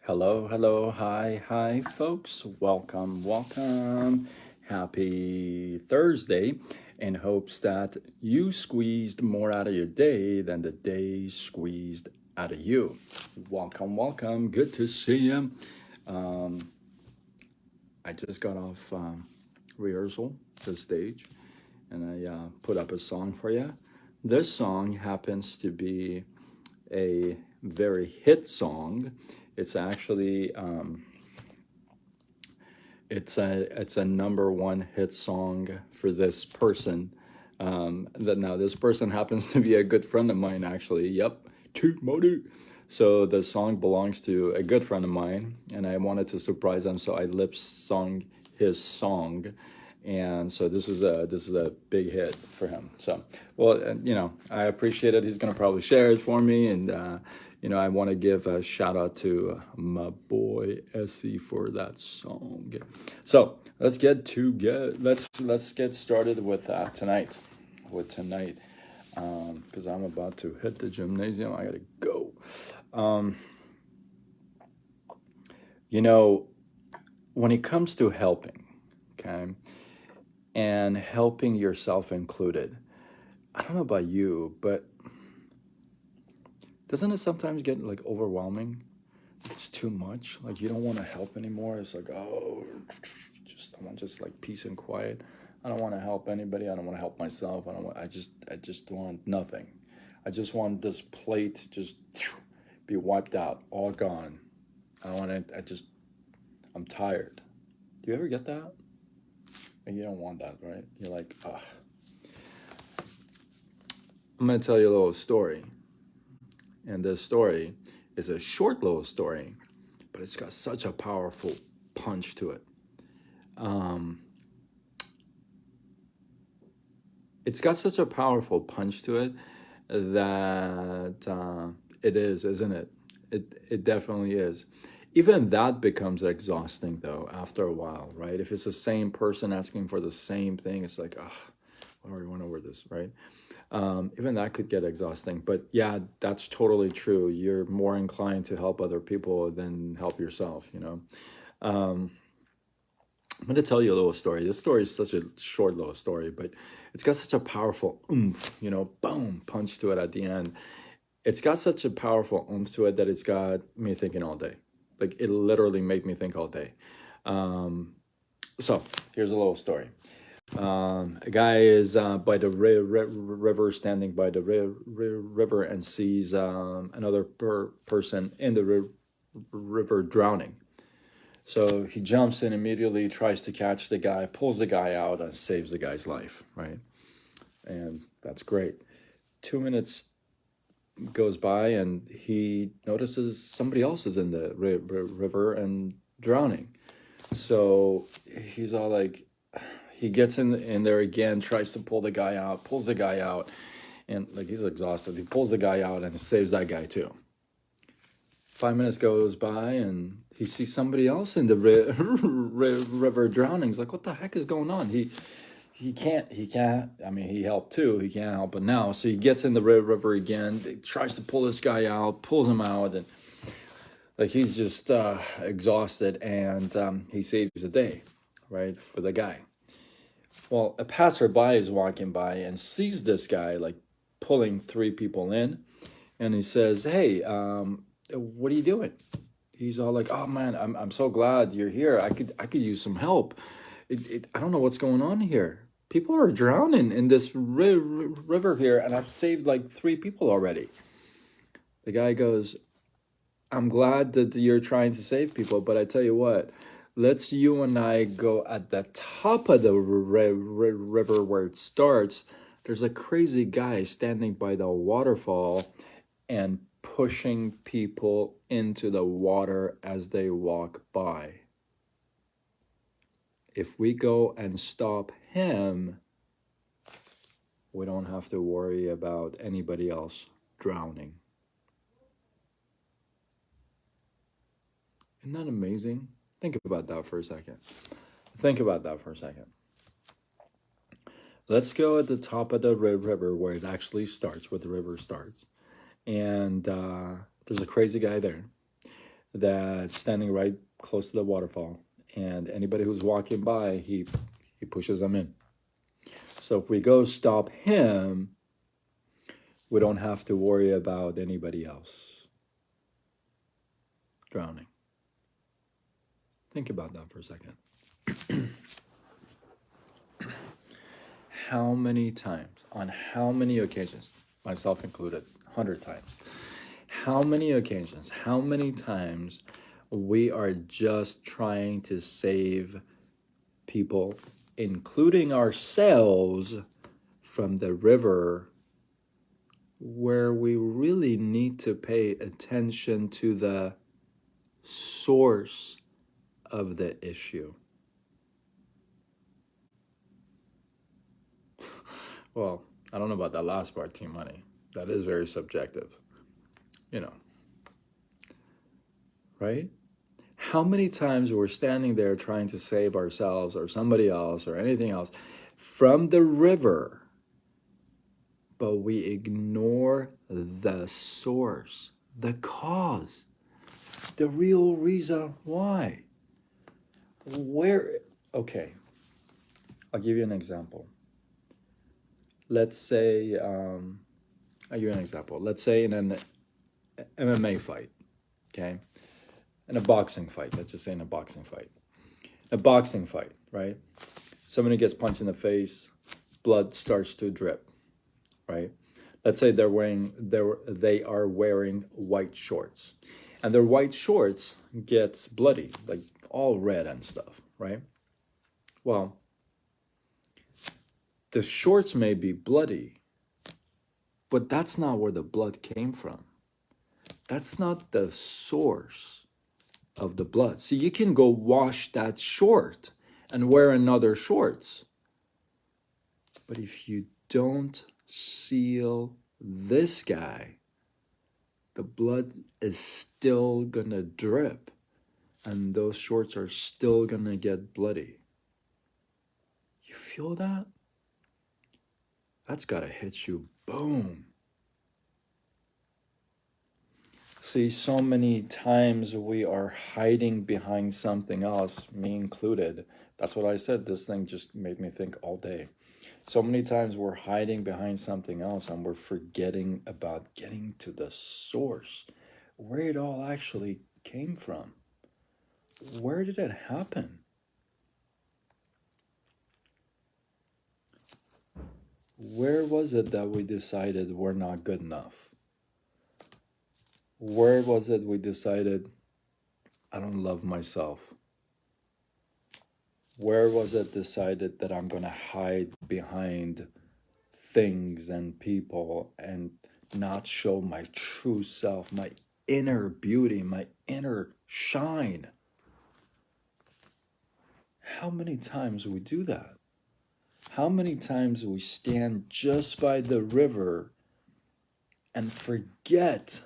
Hello, hello, hi, hi, folks. Welcome, welcome. Happy Thursday. In hopes that you squeezed more out of your day than the day squeezed out of you. Welcome, welcome. Good to see you. I just got off rehearsal, the stage, and I put up a song for you. This song happens to be a very hit song. It's actually it's a number one hit song for this person. That now this person happens to be a good friend of mine actually. Yep, Toot Modi. So the song belongs to a good friend of mine, and I wanted to surprise him, so I lip sung his song, and so this is a big hit for him. So, well, I appreciate it. He's gonna probably share it for me, and I want to give a shout out to my boy Essie for that song. So let's get started with tonight, because I'm about to hit the gymnasium. I gotta go. Um, you know, when it comes to helping, okay, and helping yourself included, I don't know about you, but doesn't it sometimes get like overwhelming? It's too much. Like you don't want to help anymore. It's like, oh, I want just like peace and quiet. I don't want to help anybody. I don't want to help myself. I just want nothing. I just want this plate to just be wiped out, all gone. I don't want to. I'm tired. Do you ever get that? And you don't want that, right? You're like, ugh. I'm gonna tell you a little story, and this story is a short little story, but it's got such a powerful punch to it. Um, it's got such a powerful punch to it that it is, isn't it? It definitely is. Even that becomes exhausting though after a while, right? If it's the same person asking for the same thing, it's like, ah, I already went over this, right? Even that could get exhausting. But yeah, that's totally true. You're more inclined to help other people than help yourself, you know? Um, I'm going to tell you a little story. This story is such a short little story, but it's got such a powerful oomph, boom, punch to it at the end. It's got such a powerful oomph to it that it's got me thinking all day. Like it literally made me think all day. Um, so here's a little story. A guy is by the river, standing by the river, and sees another person in the river drowning. So he jumps in immediately, tries to catch the guy, pulls the guy out, and saves the guy's life, right? And that's great. 2 minutes goes by, and he notices somebody else is in the river and drowning. So he's all like, he gets in there again, tries to pull the guy out, pulls the guy out, and like he's exhausted. He pulls the guy out and saves that guy too. 5 minutes goes by and he sees somebody else in the river drowning. He's like, what the heck is going on? He can't. I mean, he helped too. He can't help but now. So he gets in the river again, tries to pull this guy out, pulls him out, and like he's just exhausted, and he saves the day, right, for the guy. Well, a passerby is walking by and sees this guy like pulling three people in, and he says, "Hey, what are you doing?" He's all like, "Oh man, I'm so glad you're here. I could use some help. I don't know what's going on here. People are drowning in this river here, and I've saved like three people already." The guy goes, "I'm glad that you're trying to save people, but I tell you what, let's you and I go at the top of the river where it starts. There's a crazy guy standing by the waterfall and pushing people into the water as they walk by. If we go and stop him, we don't have to worry about anybody else drowning." Isn't that amazing? Think about that for a second. Think about that for a second. Let's go at the top of the river where it actually starts, where the river starts. And there's a crazy guy there. that's standing right close to the waterfall, and anybody who's walking by, he pushes them in. So if we go stop him, we don't have to worry about anybody else drowning. Think about that for a second. How many times, on how many occasions, myself included, 100 times, how many occasions, how many times we are just trying to save people, including ourselves, from the river, where we really need to pay attention to the source of the issue. Well, I don't know about that last part, Team Money. That is very subjective, you know, right? How many times we're standing there trying to save ourselves or somebody else or anything else from the river, but we ignore the source, the cause, the real reason why. Okay, I'll give you an example. Let's say, I'll give you an example. Let's say in an MMA fight, okay? In a boxing fight, let's just say in a boxing fight. A boxing fight, right? Somebody gets punched in the face, blood starts to drip, right? Let's say they are wearing white shorts, and their white shorts gets bloody, like all red and stuff, right? Well, the shorts may be bloody, but that's not where the blood came from. That's not the source of the blood. See, you can go wash that short and wear another shorts, but if you don't seal this guy, the blood is still gonna drip and those shorts are still gonna get bloody. You feel that? That's gotta hit you, boom. See, so many times we are hiding behind something else, me included. That's what I said. This thing just made me think all day. So many times we're hiding behind something else and we're forgetting about getting to the source, where it all actually came from. Where did it happen? Where was it that we decided we're not good enough? Where was it we decided I don't love myself? Where was it decided that I'm going to hide behind things and people and not show my true self, my inner beauty, my inner shine? How many times we do that? How many times we stand just by the river and forget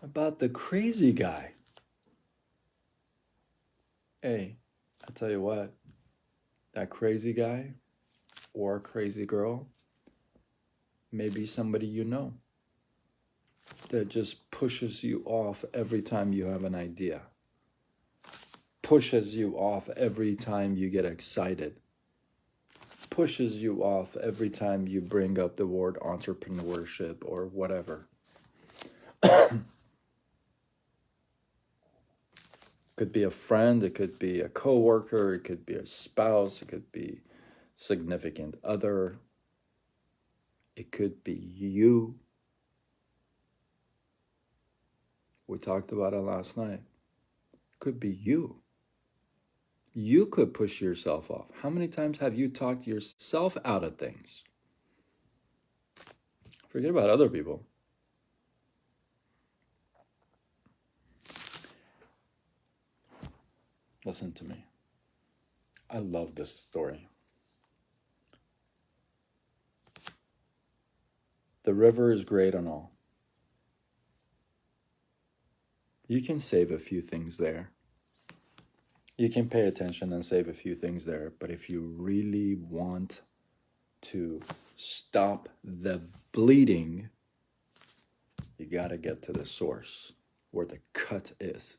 about the crazy guy? Hey, I tell you what, that crazy guy or crazy girl may be somebody you know that just pushes you off every time you have an idea, pushes you off every time you get excited, pushes you off every time you bring up the word entrepreneurship or whatever. Could be a friend, it could be a coworker, it could be a spouse, it could be significant other, it could be you. We talked about it last night. It could be you. You could push yourself off. How many times have you talked yourself out of things? Forget about other people. Listen to me. I love this story. The river is great and all. You can save a few things there. You can pay attention and save a few things there. But if you really want to stop the bleeding, you got to get to the source, where the cut is.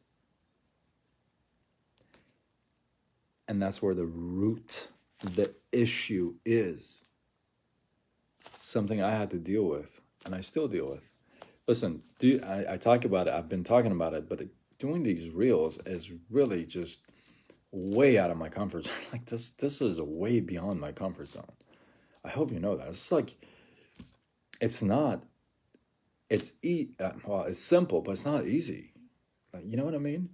And that's where the root, the issue is. Something I had to deal with, and I still deal with. Listen, I talk about it. I've been talking about it, but doing these reels is really just way out of my comfort zone. Like this is way beyond my comfort zone. I hope you know that. It's like, it's not, well, it's simple, but it's not easy. Like, you know what I mean?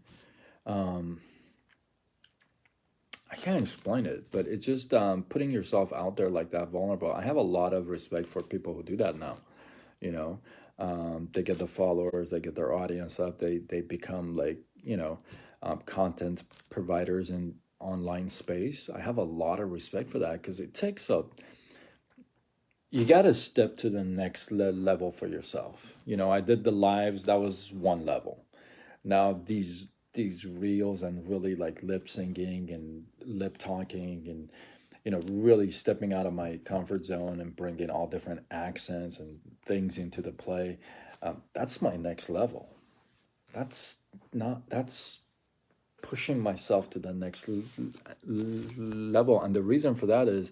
I can't explain it, but it's just putting yourself out there like that, vulnerable. I have a lot of respect for people who do that now. You know, they get the followers, they get their audience up, they become like, content providers in online space. I have a lot of respect for that because it takes up. You got to step to the next level for yourself. I did the lives. That was one level. Now these reels and really like lip syncing and lip talking and really stepping out of my comfort zone and bringing all different accents and things into the play. That's my next level. That's pushing myself to the next level, and the reason for that is,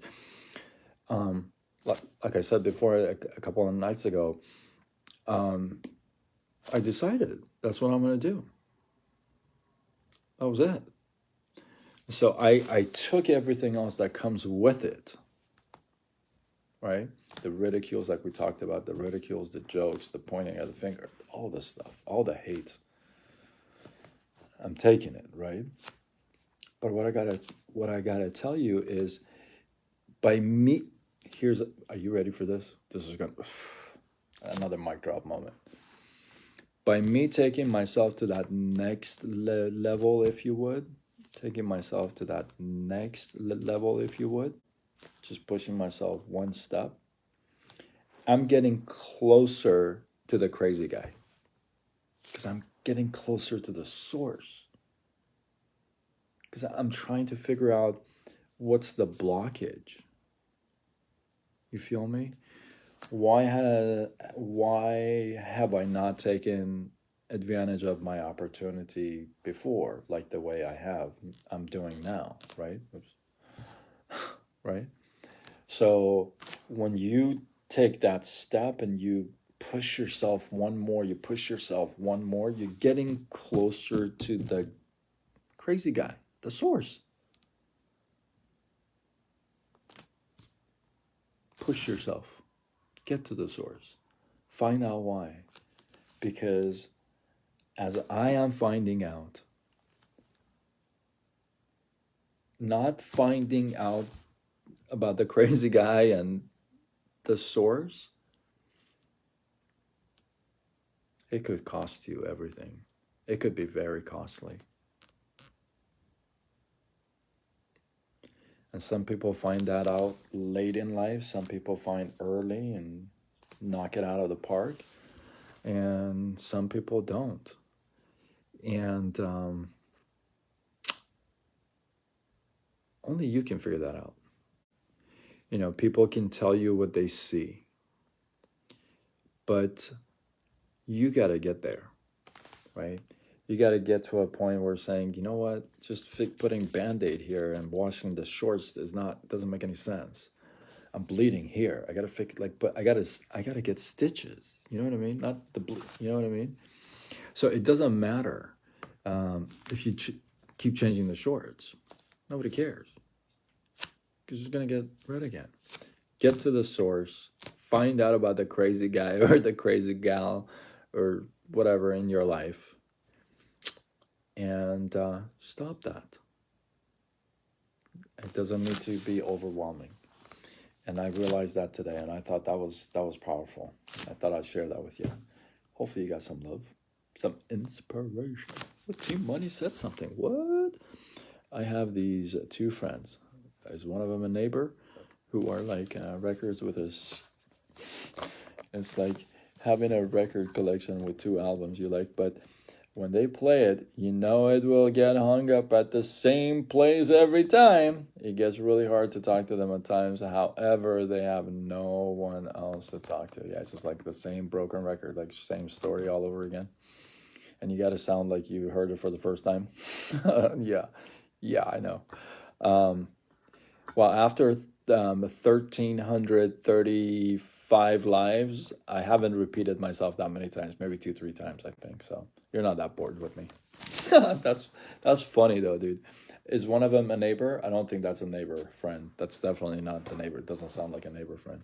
like I said before, a couple of nights ago, I decided that's what I'm going to do. That was it. So I took everything else that comes with it, right? The ridicules, like we talked about, the ridicules, the jokes, the pointing of the finger, all this stuff, all the hate. I'm taking it, right? But what I gotta tell you is, by me, are you ready for this? This is gonna another mic drop moment. By me taking myself to that next level, if you would, taking myself to that next level, if you would, just pushing myself one step, I'm getting closer to the crazy guy because I'm getting closer to the source. Because I'm trying to figure out what's the blockage. You feel me? Why have I not taken advantage of my opportunity before, like the way I'm doing now, right? Right? So when you take that step and you push yourself one more, you're getting closer to the crazy guy, the source. Push yourself. Get to the source. Find out why. Because as I am finding out, not finding out about the crazy guy and the source, it could cost you everything. It could be very costly. And some people find that out late in life. Some people find early and knock it out of the park. And some people don't. And only you can figure that out. People can tell you what they see, but you got to get there, right? You got to get to a point where saying, you know what, just putting Band-Aid here and washing the shorts doesn't make any sense. I'm bleeding here. I got to fix, but I got to get stitches. You know what I mean? Not the bleed. You know what I mean? So it doesn't matter if you keep changing the shorts. Nobody cares because it's gonna get red again. Get to the source. Find out about the crazy guy or the crazy gal or whatever in your life, and stop that. It doesn't need to be overwhelming. And I realized that today, and I thought that was powerful. I thought I'd share that with you. Hopefully, you got some love, some inspiration. What, Team Money said something? What? I have these two friends. There's one of them a neighbor who are like records with us. It's like having a record collection with two albums you like, but when they play it, it will get hung up at the same place every time. It gets really hard to talk to them at times. However, they have no one else to talk to. Yeah, it's just like the same broken record, like same story all over again. and you got to sound like you heard it for the first time. Yeah, yeah, I know. Well, after 1,335 lives, I haven't repeated myself that many times, maybe two, three times, I think. So you're not that bored with me. That's that's funny though, dude. Is one of them a neighbor? I don't think that's a neighbor friend. That's definitely not the neighbor. It doesn't sound like a neighbor friend.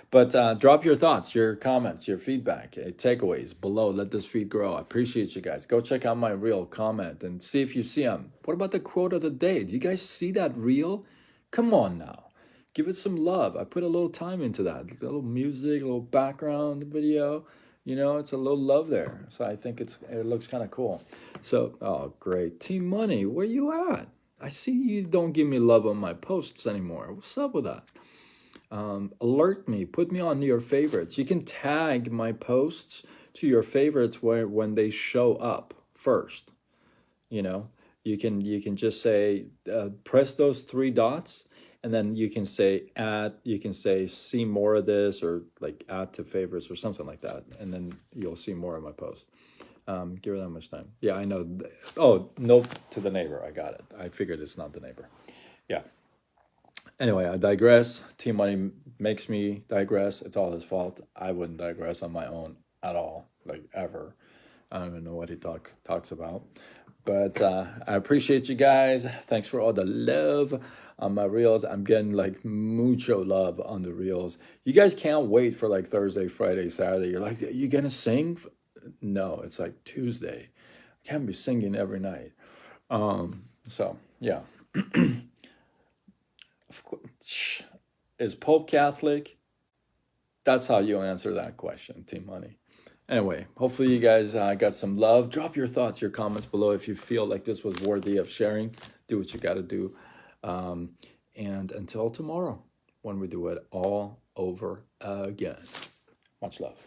But drop your thoughts, your comments, your feedback, takeaways below. Let this feed grow. I appreciate you guys. Go check out my reel, comment, and see if you see them. What about the quote of the day? Do you guys see that reel? Come on now. Give it some love. I put a little time into that. A little music, a little background video. You know, it's a little love there. So I think it looks kind of cool. So, oh, great. Team Money, where you at? I see you don't give me love on my posts anymore. What's up with that? Alert me, put me on your favorites. You can tag my posts to your favorites when they show up first. You know, you can just say press those three dots, and then you can say add. You can say see more of this, or like add to favorites or something like that, and then you'll see more of my posts. Give it that much time. Yeah, I know. Oh, note to the neighbor. I got it. I figured it's not the neighbor. Yeah. Anyway, I digress. Team Money makes me digress. It's all his fault. I wouldn't digress on my own at all, like ever. I don't even know what he talks about. But I appreciate you guys. Thanks for all the love on my reels. I'm getting like mucho love on the reels. You guys can't wait for like Thursday, Friday, Saturday. You're like, you gonna sing? No, it's like Tuesday. I can't be singing every night. So yeah. Of course, is Pope Catholic? That's how you answer that question, Team Money. Anyway, hopefully you guys got some love. Drop your thoughts, your comments below if you feel like this was worthy of sharing. Do what you got to do. And until tomorrow, when we do it all over again. Much love.